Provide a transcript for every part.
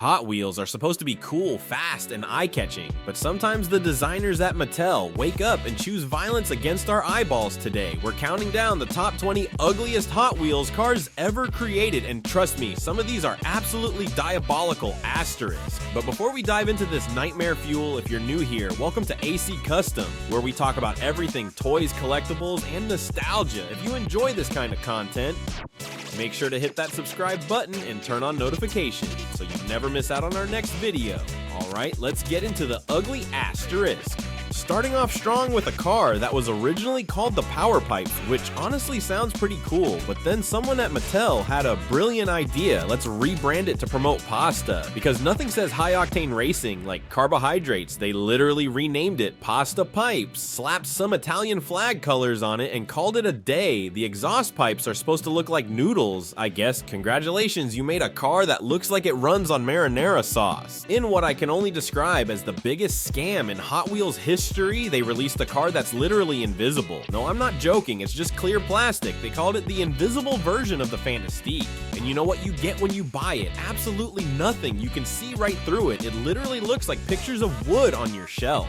Hot Wheels are supposed to be cool, fast, and eye-catching, but sometimes the designers at Mattel wake up and choose violence against our eyeballs today. We're counting down the top 20 ugliest Hot Wheels cars ever created, and trust me, some of these are absolutely diabolical asterisk. But before we dive into this nightmare fuel, if you're new here, welcome to AC Custom, where we talk about everything toys, collectibles, and nostalgia. If you enjoy this kind of content, make sure to hit that subscribe button and turn on notifications so you never miss out on our next video. Alright, let's get into the ugly asterisk. Starting off strong with a car that was originally called the Power Pipes, which honestly sounds pretty cool, but then someone at Mattel had a brilliant idea. Let's rebrand it to promote pasta, because nothing says high-octane racing like carbohydrates. They literally renamed it Pasta Pipes, slapped some Italian flag colors on it, and called it a day. The exhaust pipes are supposed to look like noodles, I guess. Congratulations, you made a car that looks like it runs on marinara sauce. In what I can only describe as the biggest scam in Hot Wheels history, they released a car that's literally invisible. No, I'm not joking, it's just clear plastic. They called it the invisible version of the Fantastique. And you know what you get when you buy it? Absolutely nothing. You can see right through it. It literally looks like pictures of wood on your shelf.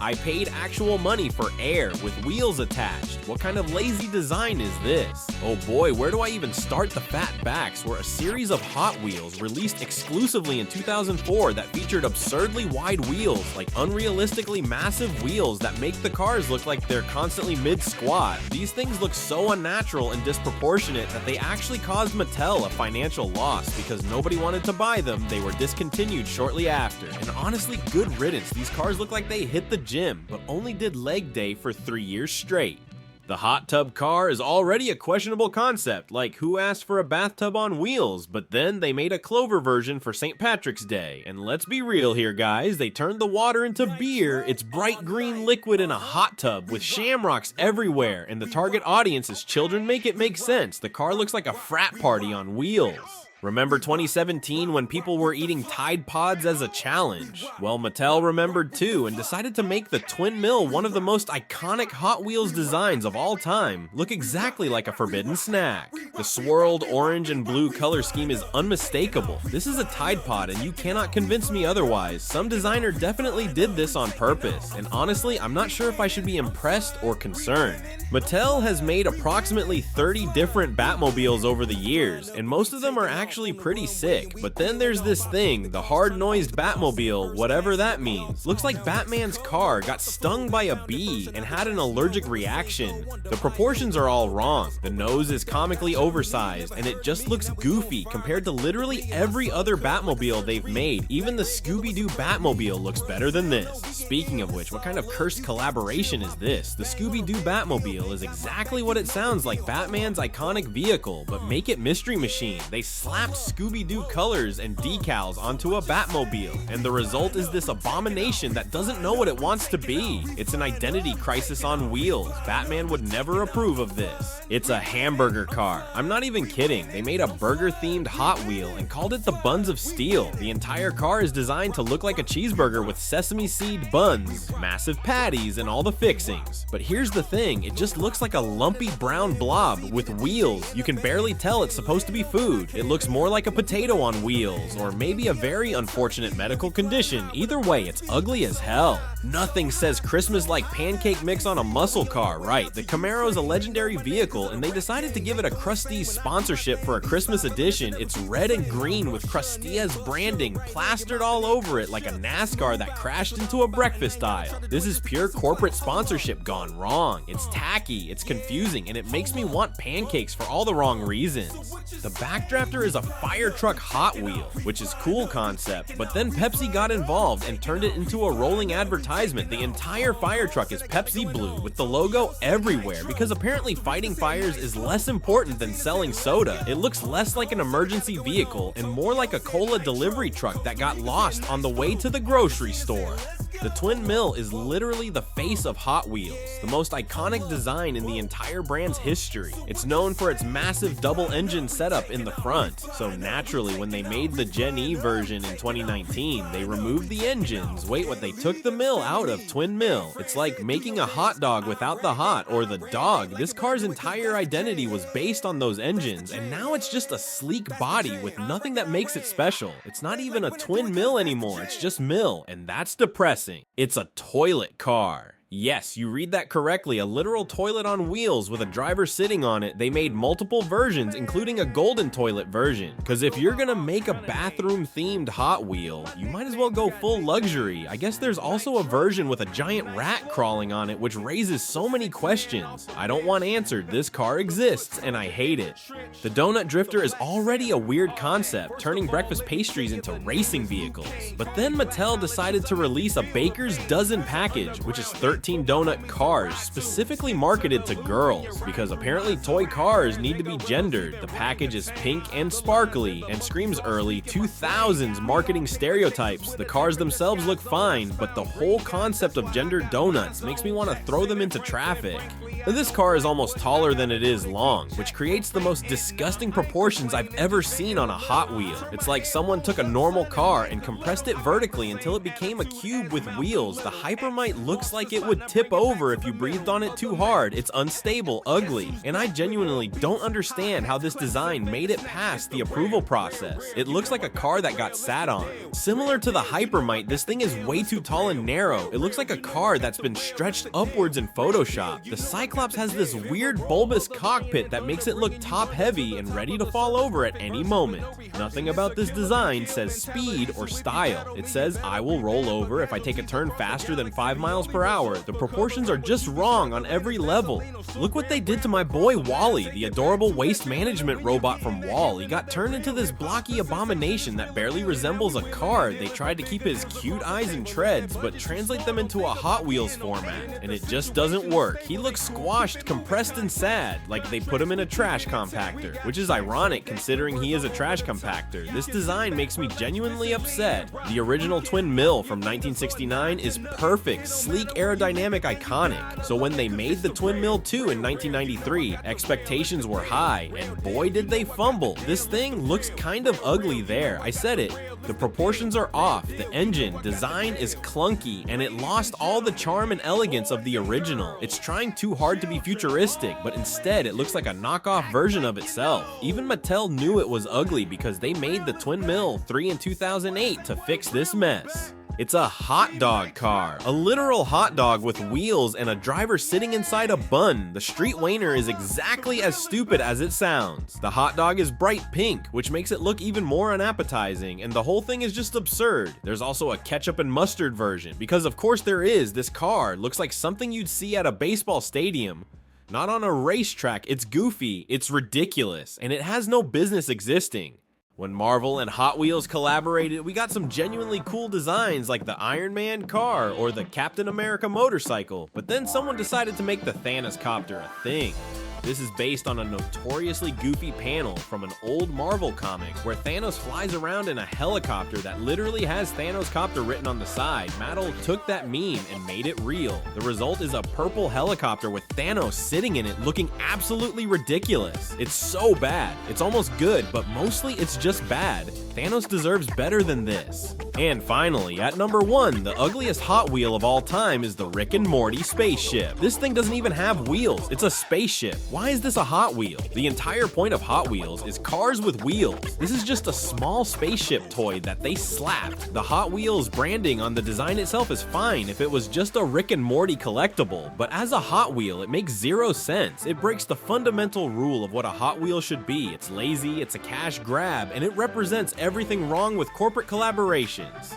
I paid actual money for air with wheels attached. What kind of lazy design is this? Oh boy, where do I even start? The fat backs were a series of Hot Wheels released exclusively in 2004 that featured absurdly wide wheels, like unrealistically massive wheels that make the cars look like they're constantly mid-squat. These things look so unnatural and disproportionate that they actually caused Mattel a financial loss because nobody wanted to buy them. They were discontinued shortly after. And honestly, good riddance. These cars look like they hit the gym, but only did leg day for 3 years straight. The hot tub car is already a questionable concept, like who asked for a bathtub on wheels, but then they made a Clover version for St. Patrick's Day. And let's be real here, guys, they turned the water into beer. It's bright green liquid in a hot tub with shamrocks everywhere, and the target audience is children. Make it make sense. The car looks like a frat party on wheels. Remember 2017 when people were eating Tide Pods as a challenge? Well, Mattel remembered too and decided to make the Twin Mill one of the most iconic Hot Wheels designs of all time look exactly like a forbidden snack. The swirled orange and blue color scheme is unmistakable. This is a Tide Pod and you cannot convince me otherwise. Some designer definitely did this on purpose, and honestly, I'm not sure if I should be impressed or concerned. Mattel has made approximately 30 different Batmobiles over the years, and most of them are actually pretty sick. But then there's this thing, the hard-noised Batmobile, whatever that means. Looks like Batman's car got stung by a bee and had an allergic reaction. The proportions are all wrong. The nose is comically oversized, and it just looks goofy compared to literally every other Batmobile they've made. Even the Scooby-Doo Batmobile looks better than this. Speaking of which, what kind of cursed collaboration is this? The Scooby-Doo Batmobile is exactly what it sounds like, Batman's iconic vehicle, but make it Mystery Machine. They slapped Scooby-Doo colors and decals onto a Batmobile, and the result is this abomination that doesn't know what it wants to be. It's an identity crisis on wheels. Batman would never approve of this. It's a hamburger car. I'm not even kidding. They made a burger-themed Hot Wheel and called it the Buns of Steel. The entire car is designed to look like a cheeseburger with sesame seed buns, massive patties, and all the fixings. But here's the thing, it just looks like a lumpy brown blob with wheels. You can barely tell it's supposed to be food. It looks more like a potato on wheels, or maybe a very unfortunate medical condition. Either way, it's ugly as hell. Nothing says Christmas like pancake mix on a muscle car, right? The Camaro's a legendary vehicle, and they decided to give it a Krusteaz sponsorship for a Christmas edition. It's red and green with Krusteaz branding plastered all over it like a NASCAR that crashed into a breakfast aisle. This is pure corporate sponsorship gone wrong. It's tacky, it's confusing, and it makes me want pancakes for all the wrong reasons. The backdrafter is a fire truck Hot Wheel, which is cool concept, but then Pepsi got involved and turned it into a rolling advertisement. The entire fire truck is Pepsi blue with the logo everywhere because apparently fighting fires is less important than selling soda. It looks less like an emergency vehicle and more like a cola delivery truck that got lost on the way to the grocery store. The twin mill is literally the face of Hot Wheels, the most iconic design in the entire brand's history. It's known for its massive double engine setup in the front, so naturally when they made the Gen E version in 2019, they removed the engines. Wait, what? They took the mill out of twin mill. It's like making a hot dog without the hot or the dog. This car's entire identity was based on those engines, and now it's just a sleek body with nothing that makes it special. It's not even a twin mill anymore, it's just mill, and that's depressing. It's a toilet car. Yes, you read that correctly, a literal toilet on wheels with a driver sitting on it. They made multiple versions, including a golden toilet version. Cause if you're gonna make a bathroom themed Hot Wheel, you might as well go full luxury. I guess there's also a version with a giant rat crawling on it, which raises so many questions. I don't want answered, this car exists and I hate it. The Donut Drifter is already a weird concept, turning breakfast pastries into racing vehicles. But then Mattel decided to release a Baker's Dozen package, which is 13 donut cars specifically marketed to girls, because apparently toy cars need to be gendered. The package is pink and sparkly and screams early 2000s marketing stereotypes. The cars themselves look fine, but the whole concept of gendered donuts makes me want to throw them into traffic. This car is almost taller than it is long, which creates the most disgusting proportions I've ever seen on a Hot Wheel. It's like someone took a normal car and compressed it vertically until it became a cube with wheels. The Hypermite looks like it would tip over if you breathed on it too hard. It's unstable, ugly, and I genuinely don't understand how this design made it past the approval process. It looks like a car that got sat on. Similar to the Hypermite, this thing is way too tall and narrow. It looks like a car that's been stretched upwards in Photoshop. The Cyclops has this weird bulbous cockpit that makes it look top heavy and ready to fall over at any moment. Nothing about this design says speed or style. It says I will roll over if I take a turn faster than 5 miles per hour. The proportions are just wrong on every level. Look what they did to my boy Wally, the adorable waste management robot from Wall. He got turned into this blocky abomination that barely resembles a car. They tried to keep his cute eyes and treads, but translate them into a Hot Wheels format, and it just doesn't work. He looks squashed, compressed, and sad, like they put him in a trash compactor, which is ironic considering he is a trash compactor. This design makes me genuinely upset. The original twin mill from 1969 is perfect, sleek, aerodynamic, iconic. So when they made the twin mill 2 in 1993, expectations were high, and boy did they fumble. This thing looks kind of ugly there. I said it. The proportions are off, the engine design is clunky, and it lost all the charm and elegance of the original. It's trying too hard to be futuristic, but instead it looks like a knockoff version of itself. Even Mattel knew it was ugly because they made the Twin Mill 3 in 2008 to fix this mess. It's a hot dog car, a literal hot dog with wheels and a driver sitting inside a bun. The Street Wainer is exactly as stupid as it sounds. The hot dog is bright pink, which makes it look even more unappetizing, and the whole thing is just absurd. There's also a ketchup and mustard version, because of course there is. This car looks like something you'd see at a baseball stadium. Not on a racetrack. It's goofy, it's ridiculous, and it has no business existing. When Marvel and Hot Wheels collaborated, we got some genuinely cool designs like the Iron Man car or the Captain America motorcycle, but then someone decided to make the Thanos copter a thing. This is based on a notoriously goofy panel from an old Marvel comic where Thanos flies around in a helicopter that literally has Thanos copter written on the side. Mattel took that meme and made it real. The result is a purple helicopter with Thanos sitting in it looking absolutely ridiculous. It's so bad. It's almost good, but mostly it's just bad. Thanos deserves better than this. And finally, at number 1, the ugliest Hot Wheel of all time is the Rick and Morty spaceship. This thing doesn't even have wheels. It's a spaceship. Why is this a Hot Wheel? The entire point of Hot Wheels is cars with wheels. This is just a small spaceship toy that they slapped. The Hot Wheels branding on the design itself is fine if it was just a Rick and Morty collectible, but as a Hot Wheel, it makes zero sense. It breaks the fundamental rule of what a Hot Wheel should be. It's lazy, it's a cash grab, and it represents everything wrong with corporate collaborations.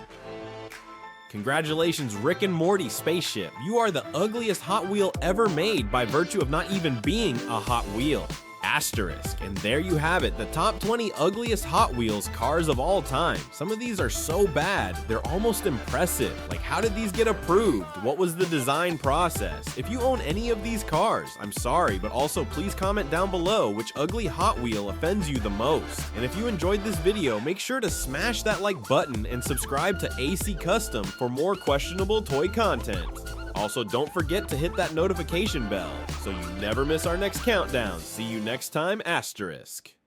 Congratulations, Rick and Morty spaceship. You are the ugliest Hot Wheel ever made by virtue of not even being a Hot Wheel. asterisk. And there you have it, the top 20 ugliest Hot Wheels cars of all time. Some of these are so bad, they're almost impressive. Like, how did these get approved? What was the design process? If you own any of these cars, I'm sorry, but also please comment down below which ugly Hot Wheel offends you the most. And if you enjoyed this video, make sure to smash that like button and subscribe to AC Custom for more questionable toy content. Also, don't forget to hit that notification bell so you never miss our next countdown. See you next time, asterisk.